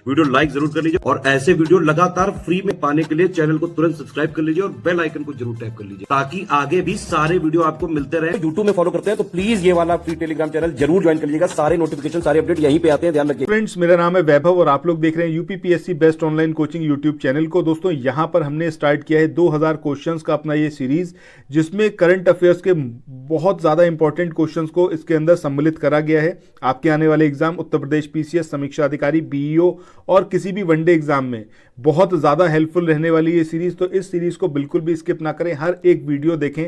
Video like जरूर कर लीजिए और ऐसे वीडियो लगातार फ्री में पाने के लिए चैनल को तुरंत सब्सक्राइब कर लीजिए और बेल आइकन को जरूर टैप कर लीजिए ताकि आगे भी सारे वीडियो आपको मिलते रहे। यूट्यूब में फॉलो करते हैं तो प्लीज ये वाला फ्री टेलीग्राम चैनल जरूर ज्वाइन कर लीजिएगा। सारे नोटिफिकेशन सारे अपडेट यहीं पे आते हैं, ध्यान रखिए। फ्रेंड्स, मेरा नाम है वैभव और आप लोग देख रहे हैं UPPSC best online coaching YouTube channel को। दोस्तों, यहां पर हमने स्टार्ट किया है 2000 क्वेश्चंस का अपना ये सीरीज, जिसमें करंट अफेयर्स के बहुत ज्यादा इंपॉर्टेंट क्वेश्चंस को इसके अंदर सम्मिलित करा गया है। आपके आने वाले एग्जाम उत्तर प्रदेश पीसीएस, समीक्षा अधिकारी, बीईओ और किसी भी वनडे एग्जाम में बहुत ज्यादा हेल्पफुल रहने वाली ये सीरीज। तो इस सीरीज को बिल्कुल भी स्किप ना करें, हर एक वीडियो देखें।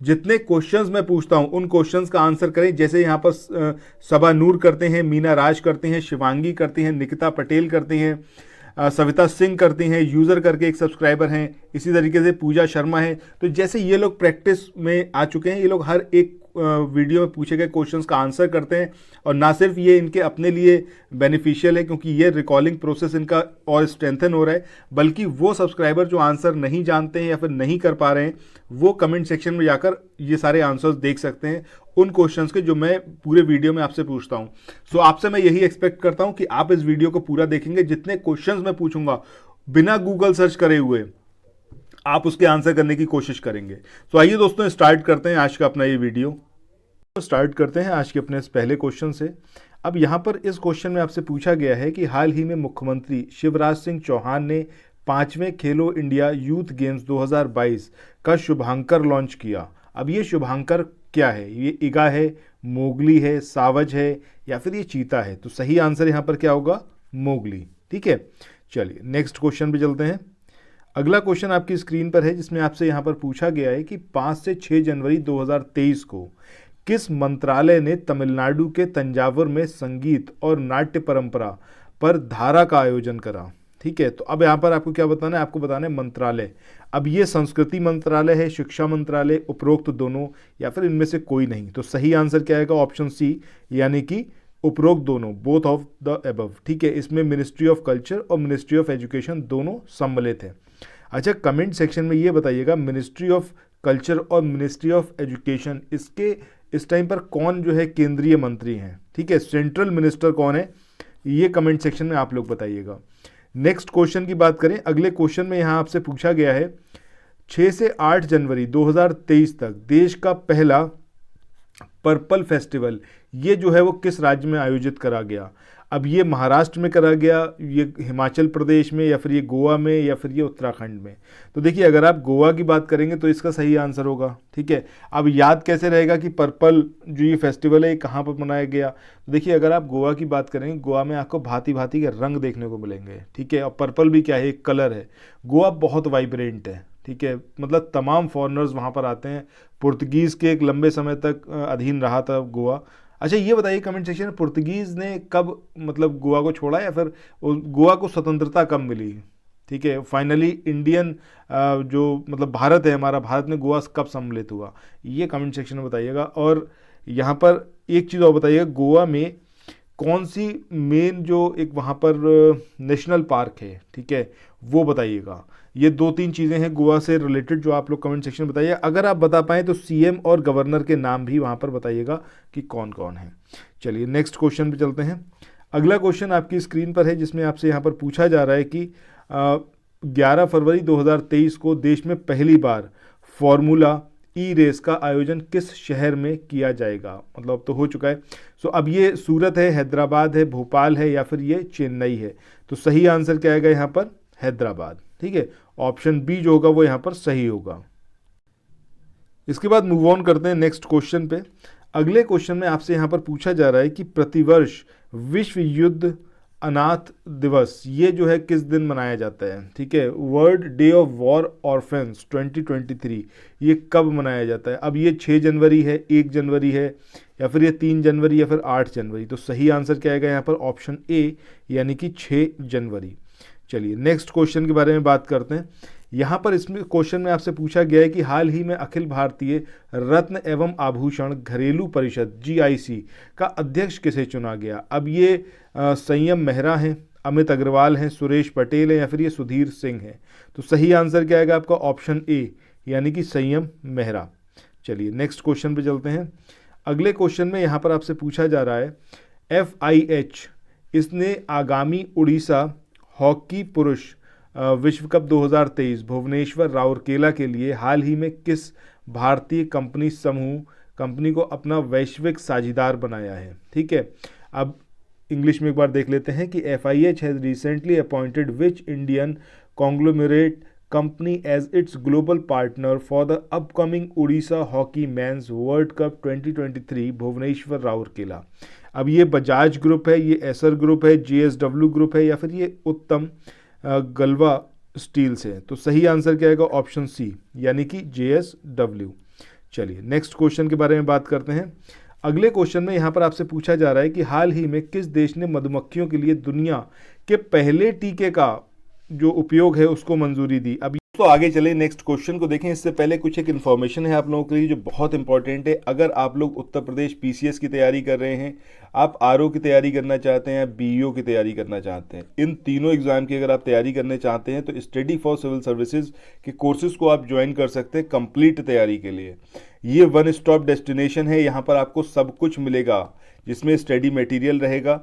जितने क्वेश्चंस मैं पूछता हूं उन क्वेश्चंस का आंसर करें। जैसे यहाँ पर सबा नूर करते हैं, मीना राज करते हैं, शिवांगी करती हैं, निकिता पटेल करती हैं, सविता सिंह करती हैं, यूज़र करके एक सब्सक्राइबर हैं, इसी तरीके से पूजा शर्मा है। तो जैसे ये लोग प्रैक्टिस में आ चुके हैं, ये लोग हर एक वीडियो में पूछे गए क्वेश्चंस का आंसर करते हैं। और ना सिर्फ ये इनके अपने लिए बेनिफिशियल है क्योंकि ये रिकॉलिंग प्रोसेस इनका और स्ट्रेंथन हो रहा है, बल्कि वो सब्सक्राइबर जो आंसर नहीं जानते हैं या फिर नहीं कर पा रहे हैं, वो कमेंट सेक्शन में जाकर ये सारे आंसर्स देख सकते हैं उन क्वेश्चंस के जो मैं पूरे वीडियो में आपसे पूछता हूं। सो आपसे मैं यही एक्सपेक्ट करता हूं कि आप इस वीडियो को पूरा देखेंगे। जितने क्वेश्चंस मैं पूछूंगा बिना गूगल सर्च करे हुए आप उसके आंसर करने की कोशिश करेंगे। तो आइए दोस्तों, स्टार्ट करते हैं आज का अपना ये वीडियो। स्टार्ट करते हैं आज के अपने इस पहले क्वेश्चन से। अब यहाँ पर इस क्वेश्चन में आपसे पूछा गया है कि हाल ही में मुख्यमंत्री शिवराज सिंह चौहान ने 5वें खेलो इंडिया यूथ गेम्स 2022 का शुभांकर लॉन्च किया। अब ये शुभांकर क्या है? ये इगा है, मोगली है, सावज है या फिर ये चीता है? तो सही आंसर यहाँ पर क्या होगा? मोगली। ठीक है, चलिए नेक्स्ट क्वेश्चन पे चलते हैं। अगला क्वेश्चन आपकी स्क्रीन पर है, जिसमें आपसे यहाँ पर पूछा गया है कि 5 से 6 जनवरी 2023 को किस मंत्रालय ने तमिलनाडु के तंजावुर में संगीत और नाट्य परंपरा पर धारा का आयोजन करा? ठीक है, तो अब यहाँ पर आपको क्या बताना है? आपको बताना है मंत्रालय। अब ये संस्कृति मंत्रालय है, शिक्षा मंत्रालय, उपरोक्त दोनों या फिर इनमें से कोई नहीं? तो सही आंसर क्या आएगा? ऑप्शन सी, यानी कि उपरोक्त दोनों, बोथ ऑफ द एबव। ठीक है, इसमें मिनिस्ट्री ऑफ कल्चर और मिनिस्ट्री ऑफ एजुकेशन दोनों सम्मिलित है। अच्छा, कमेंट सेक्शन में ये बताइएगा मिनिस्ट्री ऑफ कल्चर और मिनिस्ट्री ऑफ एजुकेशन इसके इस टाइम पर कौन जो है केंद्रीय मंत्री हैं? ठीक है, सेंट्रल मिनिस्टर कौन है? ये कमेंट सेक्शन में आप लोग बताइएगा। नेक्स्ट क्वेश्चन की बात करें। अगले क्वेश्चन में यहाँ आपसे पूछा गया है 6 से 8 जनवरी 2023 तक देश का पहला पर्पल फेस्टिवल ये जो है वो किस राज्य में आयोजित करा गया? अब ये महाराष्ट्र में करा गया, ये हिमाचल प्रदेश में, या फिर ये गोवा में, या फिर ये उत्तराखंड में? तो देखिए, अगर आप गोवा की बात करेंगे तो इसका सही आंसर होगा। ठीक है, अब याद कैसे रहेगा कि पर्पल जो ये फेस्टिवल है ये कहाँ पर मनाया गया? तो देखिए, अगर आप गोवा की बात करेंगे, गोवा में आपको भांति भांति के रंग देखने को मिलेंगे। ठीक है, और पर्पल भी क्या है? एक कलर है। गोवा बहुत वाइब्रेंट है। ठीक है, मतलब तमाम फॉरेनर्स वहाँ पर आते हैं। पुर्तगीज़ के एक लंबे समय तक अधीन रहा था गोवा। अच्छा, ये बताइए कमेंट सेक्शन में, पुर्तगीज़ ने कब मतलब गोवा को छोड़ा या फिर गोवा को स्वतंत्रता कब मिली? ठीक है, फाइनली इंडियन जो मतलब भारत है हमारा, भारत में गोवा कब सम्मिलित हुआ? ये कमेंट सेक्शन में बताइएगा। और यहाँ पर एक चीज़ और बताइएगा, गोवा में कौन सी मेन जो एक वहाँ पर नेशनल पार्क है, ठीक है, वो बताइएगा। ये 2-3 चीज़ें हैं गोवा से रिलेटेड जो आप लोग कमेंट सेक्शन में बताइए। अगर आप बता पाएँ तो सीएम और गवर्नर के नाम भी वहाँ पर बताइएगा कि कौन कौन है। चलिए नेक्स्ट क्वेश्चन पे चलते हैं। अगला क्वेश्चन आपकी स्क्रीन पर है, जिसमें आपसे यहाँ पर पूछा जा रहा है कि 11 फरवरी 2023 को देश में पहली बार फॉर्मूला ई रेस का आयोजन किस शहर में किया जाएगा? मतलब अब तो हो चुका है। सो अब ये सूरत है, हैदराबाद है, भोपाल है या फिर ये चेन्नई है? तो सही आंसर क्या आएगा यहाँ पर? हैदराबाद। ठीक है, ऑप्शन बी जो होगा वो यहाँ पर सही होगा। इसके बाद मूव ऑन करते हैं नेक्स्ट क्वेश्चन पे। अगले क्वेश्चन में आपसे यहाँ पर पूछा जा रहा है कि प्रतिवर्ष विश्व युद्ध अनाथ दिवस ये जो है किस दिन मनाया जाता है? ठीक है, world day of war orphans 2023 ये कब मनाया जाता है? अब ये 6 जनवरी है, 1 जनवरी है या फिर ये 3 जनवरी या फिर 8 जनवरी? तो सही आंसर क्या आएगा यहाँ पर? ऑप्शन ए, यानी कि 6 जनवरी। चलिए नेक्स्ट क्वेश्चन के बारे में बात करते हैं। यहाँ पर इसमें क्वेश्चन में आपसे पूछा गया है कि हाल ही में अखिल भारतीय रत्न एवं आभूषण घरेलू परिषद GIC का अध्यक्ष किसे चुना गया? अब ये संयम मेहरा हैं, अमित अग्रवाल हैं, सुरेश पटेल हैं या फिर ये सुधीर सिंह हैं? तो सही आंसर क्या आएगा आपका? ऑप्शन ए, यानी कि संयम मेहरा। चलिए नेक्स्ट क्वेश्चन पे चलते हैं। अगले क्वेश्चन में यहाँ पर आपसे पूछा जा रहा है FIH इसने आगामी उड़ीसा हॉकी पुरुष विश्व कप 2023 भुवनेश्वर राउरकेला के लिए हाल ही में किस भारतीय कंपनी को अपना वैश्विक साझेदार बनाया है? ठीक है, अब इंग्लिश में एक बार देख लेते हैं कि FIH has recently appointed which Indian conglomerate company as its global partner for the upcoming Orissa hockey men's world cup 2023 Bhubaneswar Rourkela. अब ये बजाज ग्रुप है, ये एसर ग्रुप है, JSW ग्रुप है, या फिर ये उत्तम गलवा स्टील से? तो सही आंसर क्या आएगा? ऑप्शन सी, यानी कि JSW। चलिए नेक्स्ट क्वेश्चन के बारे में बात करते हैं। अगले क्वेश्चन में यहाँ पर आपसे पूछा जा रहा है कि हाल ही में किस देश ने मधुमक्खियों के लिए दुनिया के पहले टीके का जो उपयोग है उसको मंजूरी दी? अब तो आगे चले नेक्स्ट क्वेश्चन को देखें, इससे पहले कुछ एक इन्फॉर्मेशन है आप लोगों के लिए जो बहुत इंपॉर्टेंट है। अगर आप लोग उत्तर प्रदेश PCS की तैयारी कर रहे हैं, आप RO की तैयारी करना चाहते हैं, BEO की तैयारी करना चाहते हैं, इन तीनों एग्जाम की अगर आप तैयारी करना चाहते हैं तो स्टडी फॉर सिविल सर्विसेज के कोर्सेज को आप ज्वाइन कर सकते हैं कंप्लीट तैयारी के लिए। ये वन स्टॉप डेस्टिनेशन है, यहाँ पर आपको सब कुछ मिलेगा, जिसमें स्टडी मटेरियल रहेगा,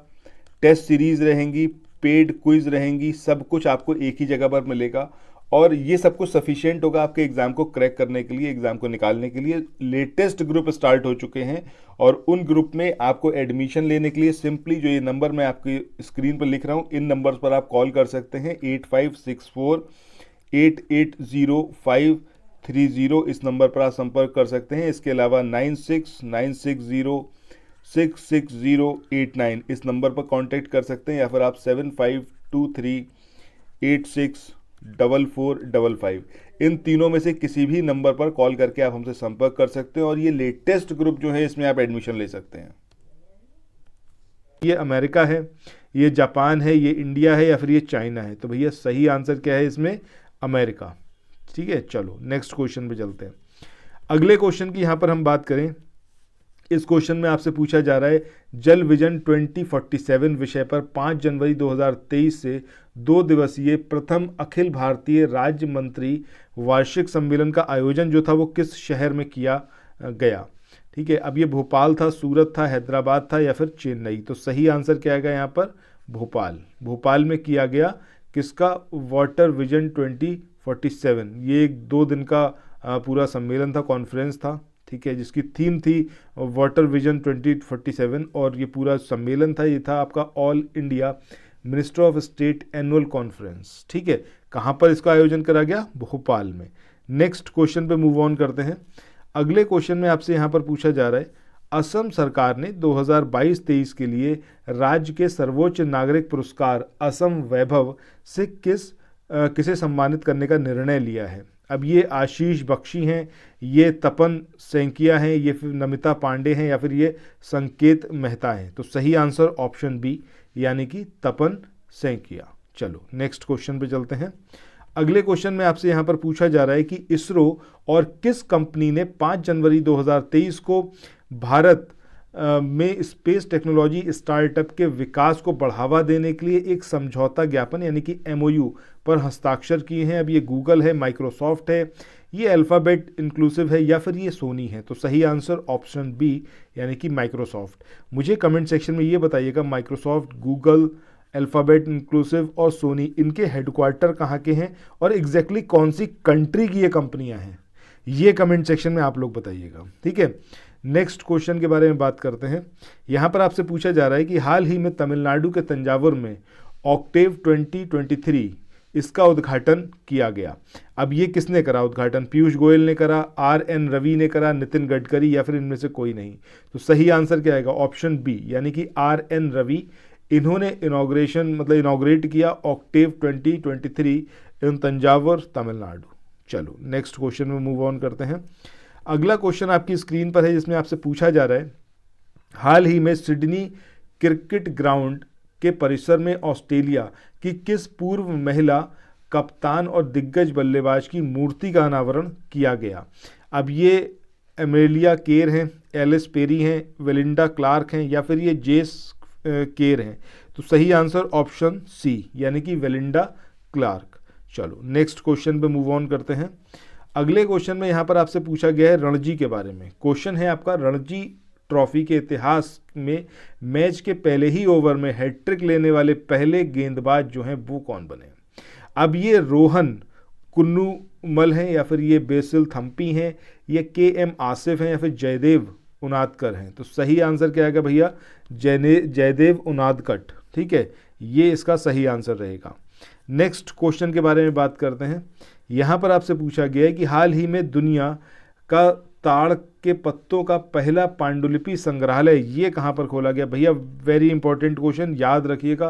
टेस्ट सीरीज रहेंगी, पेड क्विज रहेंगी, सब कुछ आपको एक ही जगह पर मिलेगा। और ये सब कुछ सफिशिएंट होगा आपके एग्जाम को क्रैक करने के लिए, एग्जाम को निकालने के लिए। लेटेस्ट ग्रुप स्टार्ट हो चुके हैं और उन ग्रुप में आपको एडमिशन लेने के लिए सिंपली जो ये नंबर मैं आपकी स्क्रीन पर लिख रहा हूँ, इन नंबर्स पर आप कॉल कर सकते हैं। 8564880530 इस नंबर पर आप संपर्क कर सकते हैं। इसके अलावा 9696066089 इस नंबर पर कांटेक्ट कर सकते हैं, या फिर आप 7523864455 इन तीनों में से किसी भी नंबर पर कॉल करके आप हमसे संपर्क कर सकते हैं और ये लेटेस्ट ग्रुप जो है इसमें आप एडमिशन ले सकते हैं। ये अमेरिका है, ये जापान है, ये इंडिया है, या फिर ये चाइना है? तो भैया सही आंसर क्या है इसमें? अमेरिका। ठीक है, चलो नेक्स्ट क्वेश्चन पे चलते हैं। अगले क्वेश्चन की यहाँ पर हम बात करें, इस क्वेश्चन में आपसे पूछा जा रहा है जल विजन 2047 विषय पर 5 जनवरी 2023 से 2 दिवसीय प्रथम अखिल भारतीय राज्य मंत्री वार्षिक सम्मेलन का आयोजन जो था वो किस शहर में किया गया? ठीक है, अब ये भोपाल था, सूरत था, हैदराबाद था, या फिर चेन्नई? तो सही आंसर क्या आएगा यहाँ पर? भोपाल। भोपाल में किया गया किसका? Water vision 2047। ये एक 2 दिन का पूरा सम्मेलन था, कॉन्फ्रेंस था, ठीक है, जिसकी थीम थी वाटर विजन 2047 और ये पूरा सम्मेलन था, ये था आपका all India minister of state annual conference. ठीक है, कहाँ पर इसका आयोजन करा गया? भोपाल में। नेक्स्ट क्वेश्चन पे मूव ऑन करते हैं। अगले क्वेश्चन में आपसे यहाँ पर पूछा जा रहा है असम सरकार ने 2022-23 के लिए राज्य के सर्वोच्च नागरिक पुरस्कार असम वैभव से किसे सम्मानित करने का निर्णय लिया है? अब ये आशीष बख्शी हैं, ये तपन सैंकिया हैं, ये फिर नमिता पांडे हैं, या फिर ये संकेत मेहता हैं? तो सही आंसर ऑप्शन बी, यानी कि तपन सैंकिया। चलो नेक्स्ट क्वेश्चन पे चलते हैं। अगले क्वेश्चन में आपसे यहाँ पर पूछा जा रहा है कि इसरो और किस कंपनी ने 5 जनवरी 2023 को भारत में स्पेस टेक्नोलॉजी स्टार्टअप के विकास को बढ़ावा देने के लिए एक समझौता ज्ञापन यानी कि MOU पर हस्ताक्षर किए हैं? अब ये गूगल है, माइक्रोसॉफ्ट है, ये अल्फ़ाबेट इंक्लूसिव है, या फिर ये सोनी है? तो सही आंसर ऑप्शन बी, यानी कि माइक्रोसॉफ्ट। मुझे कमेंट सेक्शन में ये बताइएगा माइक्रोसॉफ्ट, गूगल, अल्फ़ाबेट इंक्लूसिव और सोनी, इनके हेडक्वार्टर कहाँ के हैं और एग्जैक्टली कौन सी कंट्री की ये कंपनियां हैं? ये कमेंट सेक्शन में आप लोग बताइएगा। ठीक है, नेक्स्ट क्वेश्चन के बारे में बात करते हैं। यहाँ पर आपसे पूछा जा रहा है कि हाल ही में तमिलनाडु के तंजावुर में ऑक्टेव 2023 इसका उद्घाटन किया गया। अब ये किसने करा उद्घाटन? पीयूष गोयल ने करा, RN रवि ने करा, नितिन गडकरी, या फिर इनमें से कोई नहीं? तो सही आंसर क्या आएगा? ऑप्शन बी, यानी कि RN रवि। इन्होंने इनॉग्रेट किया ऑक्टेव 2023 इन तंजावुर तमिलनाडु। चलो नेक्स्ट क्वेश्चन में मूव ऑन करते हैं। अगला क्वेश्चन आपकी स्क्रीन पर है, जिसमें आपसे पूछा जा रहा है हाल ही में सिडनी क्रिकेट ग्राउंड के परिसर में ऑस्ट्रेलिया की किस पूर्व महिला कप्तान और दिग्गज बल्लेबाज की मूर्ति का अनावरण किया गया? अब ये एमेलिया केर हैं, एलिस पेरी हैं, वेलिंडा क्लार्क हैं, या फिर ये जेस केर हैं? तो सही आंसर ऑप्शन सी, यानी कि वेलिंडा क्लार्क। चलो नेक्स्ट क्वेश्चन पे मूव ऑन करते हैं। अगले क्वेश्चन में यहाँ पर आपसे पूछा गया है रणजी के बारे में। क्वेश्चन है आपका रणजी ट्रॉफी के इतिहास में मैच के पहले ही ओवर में हैट्रिक लेने वाले पहले गेंदबाज जो हैं वो कौन बने? अब ये रोहन कुन्नूमल हैं, या फिर ये बेसिल थम्पी हैं, ये KM आसिफ हैं, या फिर जयदेव उनादकर हैं? तो सही आंसर क्या आएगा भैया? जयदेव उनादकट। ठीक है, ये इसका सही आंसर रहेगा। नेक्स्ट क्वेश्चन के बारे में बात करते हैं। यहाँ पर आपसे पूछा गया है कि हाल ही में दुनिया का ताड़ के पत्तों का पहला पांडुलिपि संग्रहालय ये कहाँ पर खोला गया? भैया वेरी इंपॉर्टेंट क्वेश्चन, याद रखिएगा,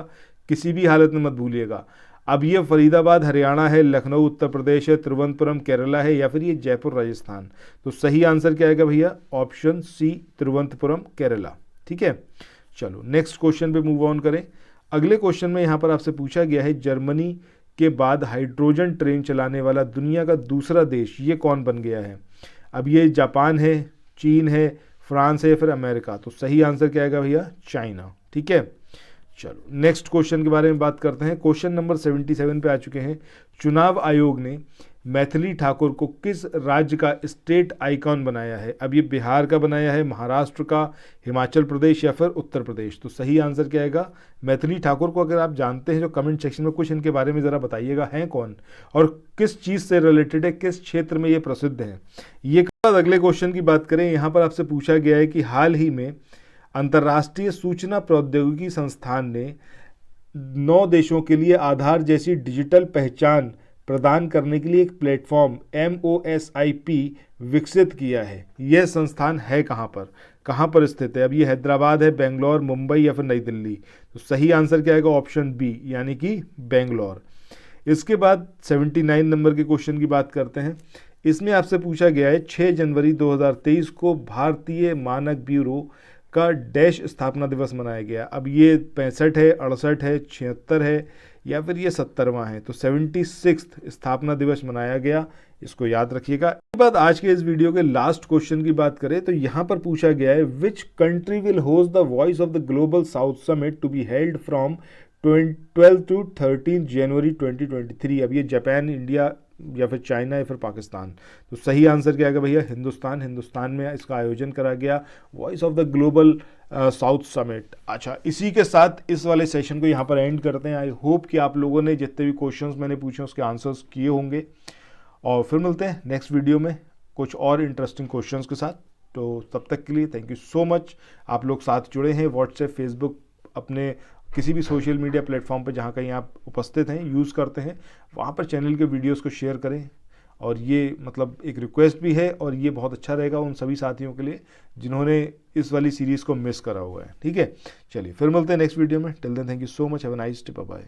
किसी भी हालत में मत भूलिएगा। अब ये फरीदाबाद हरियाणा है, लखनऊ उत्तर प्रदेश है, तिरुवनंतपुरम केरला है, या फिर ये जयपुर राजस्थान? तो सही आंसर क्या आएगा भैया? Option C, Thiruvananthapuram Kerala. ठीक है, चलो नेक्स्ट क्वेश्चन पे मूव ऑन करें। अगले क्वेश्चन में यहाँ पर आपसे पूछा गया है जर्मनी के बाद हाइड्रोजन ट्रेन चलाने वाला दुनिया का दूसरा देश ये कौन बन गया है? अब ये जापान है, चीन है, फ्रांस है, या फिर अमेरिका? तो सही आंसर क्या आएगा भैया? चाइना। ठीक है, चलो नेक्स्ट क्वेश्चन के बारे में बात करते हैं। क्वेश्चन नंबर 77 पे आ चुके हैं। चुनाव आयोग ने मैथिली ठाकुर को किस राज्य का स्टेट आइकॉन बनाया है? अब ये बिहार का बनाया है, महाराष्ट्र का, हिमाचल प्रदेश, या फिर उत्तर प्रदेश? तो सही आंसर क्या आएगा? मैथिली ठाकुर को अगर आप जानते हैं, जो कमेंट सेक्शन में कुछ इनके बारे में ज़रा बताइएगा, हैं कौन और किस चीज़ से रिलेटेड है, किस क्षेत्र में ये प्रसिद्ध हैं। ये के बाद अगले क्वेश्चन की बात करें। यहाँ पर आपसे पूछा गया है कि हाल ही में अंतर्राष्ट्रीय सूचना प्रौद्योगिकी संस्थान ने 9 देशों के लिए आधार जैसी डिजिटल पहचान प्रदान करने के लिए एक प्लेटफॉर्म MOSIP विकसित किया है। यह संस्थान है कहाँ पर स्थित है? अब ये हैदराबाद है, बेंगलोर, मुंबई, या फिर नई दिल्ली? तो सही आंसर क्या आएगा? ऑप्शन बी, यानी कि बेंगलोर। इसके बाद 79 नंबर के क्वेश्चन की बात करते हैं। इसमें आपसे पूछा गया है 6 जनवरी 2023 को भारतीय मानक ब्यूरो का डैश स्थापना दिवस मनाया गया। अब ये 65 है, 68 है, 76 है, या फिर ये 70वां है? तो 76th स्थापना दिवस मनाया गया, इसको याद रखिएगा। इसके बाद आज के इस वीडियो के लास्ट क्वेश्चन की बात करें तो यहाँ पर पूछा गया है which country will host the voice of the global south summit to be held from 12 to 13 January 2023? अब ये जापान, इंडिया, या फिर चाइना, या फिर पाकिस्तान? तो सही आंसर क्या आएगा भैया? हिंदुस्तान। हिंदुस्तान में इसका आयोजन करा गया, voice of the global south summit. अच्छा, इसी के साथ इस वाले सेशन को यहाँ पर एंड करते हैं। आई होप कि आप लोगों ने जितने भी क्वेश्चंस मैंने पूछे उसके आंसर्स किए होंगे, और फिर मिलते हैं नेक्स्ट वीडियो में कुछ और इंटरेस्टिंग क्वेश्चंस के साथ। तो तब तक के लिए थैंक यू सो मच। आप लोग साथ जुड़े हैं व्हाट्सएप, फेसबुक, अपने किसी भी सोशल मीडिया प्लेटफॉर्म पर जहाँ कहीं आप उपस्थित हैं, यूज़ करते हैं, वहाँ पर चैनल के वीडियोस को शेयर करें। और ये मतलब एक रिक्वेस्ट भी है, और ये बहुत अच्छा रहेगा उन सभी साथियों के लिए जिन्होंने इस वाली सीरीज़ को मिस करा हुआ है। ठीक है, चलिए फिर मिलते हैं नेक्स्ट वीडियो में। Till then thank you so much, have a nice day, bye bye.